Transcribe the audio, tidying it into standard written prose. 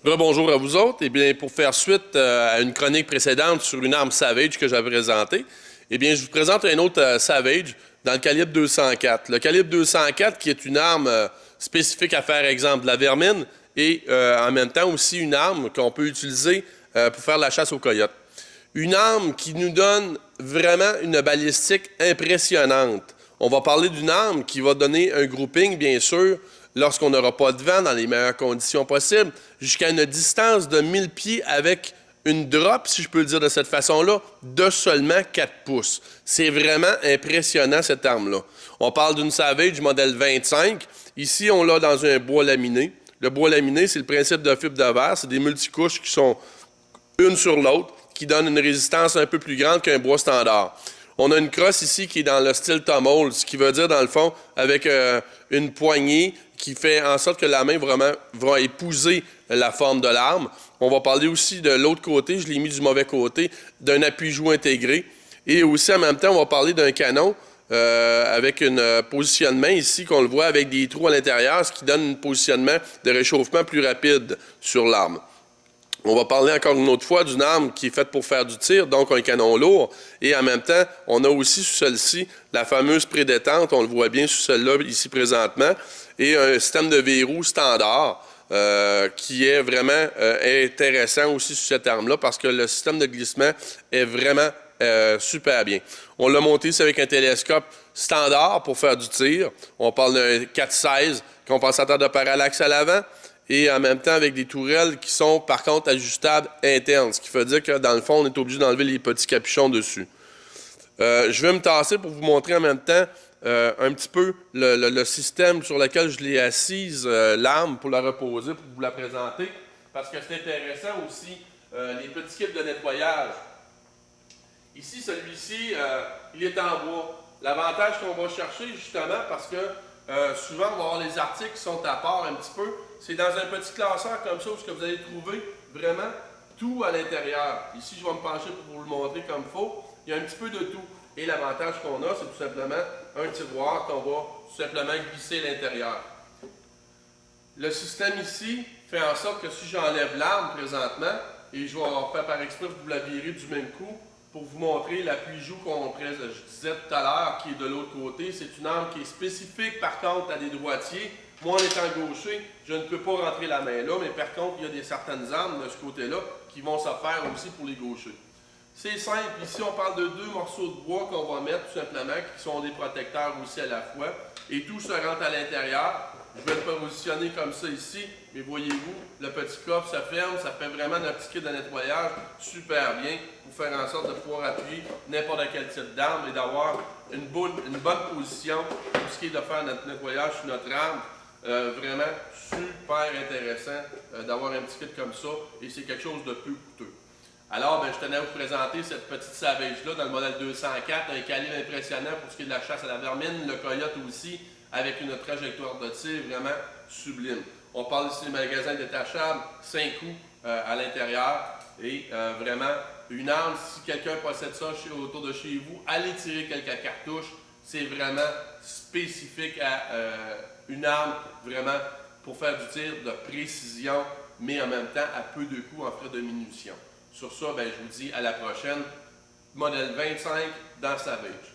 Rebonjour à vous autres. Eh bien, pour faire suite à une chronique précédente sur une arme Savage que j'avais présentée, eh bien, je vous présente un autre Savage dans le calibre 204. Le calibre 204 qui est une arme spécifique à faire exemple de la vermine et en même temps aussi une arme qu'on peut utiliser pour faire la chasse aux coyotes. Une arme qui nous donne vraiment une balistique impressionnante. On va parler d'une arme qui va donner un grouping, bien sûr, lorsqu'on n'aura pas de vent dans les meilleures conditions possibles, jusqu'à une distance de 1000 pieds avec une drop, si je peux le dire de cette façon-là, de seulement 4 pouces. C'est vraiment impressionnant, cette arme-là. On parle d'une Savage modèle 25. Ici, on l'a dans un bois laminé. Le bois laminé, c'est le principe de fibre de verre. C'est des multicouches qui sont une sur l'autre, qui donnent une résistance un peu plus grande qu'un bois standard. On a une crosse ici qui est dans le style Tomahawk, ce qui veut dire, dans le fond, avec une poignée qui fait en sorte que la main vraiment va épouser la forme de l'arme. On va parler aussi de l'autre côté, je l'ai mis du mauvais côté, d'un appui-joue intégré. Et aussi, en même temps, on va parler d'un canon avec un positionnement ici, qu'on le voit avec des trous à l'intérieur, ce qui donne un positionnement de réchauffement plus rapide sur l'arme. On va parler encore une autre fois d'une arme qui est faite pour faire du tir, donc un canon lourd. Et en même temps, on a aussi sur celle-ci la fameuse prédétente, on le voit bien sur celle-là ici présentement, et un système de verrou standard qui est vraiment intéressant aussi sur cette arme-là parce que le système de glissement est vraiment super bien. On l'a monté ici avec un télescope standard pour faire du tir. On parle d'un 4-16 compensateur de parallaxe à l'avant. Et en même temps avec des tourelles qui sont par contre ajustables internes, ce qui veut dire que dans le fond, on est obligé d'enlever les petits capuchons dessus. Je vais me tasser pour vous montrer en même temps un petit peu le système sur lequel je l'ai assise, l'arme, pour la reposer, pour vous la présenter, parce que c'est intéressant aussi, les petits kits de nettoyage. Ici, celui-ci, il est en bois. L'avantage qu'on va chercher justement, parce que souvent, on va avoir les articles qui sont à part un petit peu. C'est dans un petit classeur comme ça où vous allez trouver vraiment tout à l'intérieur. Ici, je vais me pencher pour vous le montrer comme il faut. Il y a un petit peu de tout. Et l'avantage qu'on a, c'est tout simplement un tiroir qu'on va tout simplement glisser à l'intérieur. Le système ici fait en sorte que si j'enlève l'arme présentement, et je vais faire par exprès pour vous la virer du même coup, pour vous montrer l'appui-joue je disais tout à l'heure, qui est de l'autre côté. C'est une arme qui est spécifique, par contre, à des droitiers. Moi, en étant gaucher, je ne peux pas rentrer la main là, mais par contre, il y a certaines armes de ce côté-là qui vont se faire aussi pour les gauchers. C'est simple. Ici, on parle de 2 morceaux de bois qu'on va mettre tout simplement, qui sont des protecteurs aussi à la fois. Et tout se rentre à l'intérieur. Je vais le positionner comme ça ici, mais voyez-vous, le petit coffre se ferme, ça fait vraiment un petit kit de nettoyage super bien pour faire en sorte de pouvoir appuyer n'importe quel type d'arme et d'avoir une bonne position pour ce qui est de faire notre nettoyage sur notre arme. Vraiment super intéressant d'avoir un petit kit comme ça et c'est quelque chose de peu coûteux. Alors, je tenais à vous présenter cette petite Savage-là dans le modèle 204, un calibre impressionnant pour ce qui est de la chasse à la vermine, le coyote aussi, avec une trajectoire de tir vraiment sublime. On parle ici des magasins détachables, 5 coups à l'intérieur et vraiment une arme, si quelqu'un possède ça autour de chez vous, allez tirer quelques cartouches, c'est vraiment spécifique à une arme vraiment pour faire du tir de précision, mais en même temps à peu de coûts en frais de munitions. Sur ça, je vous dis à la prochaine. Modèle 25 dans Savage.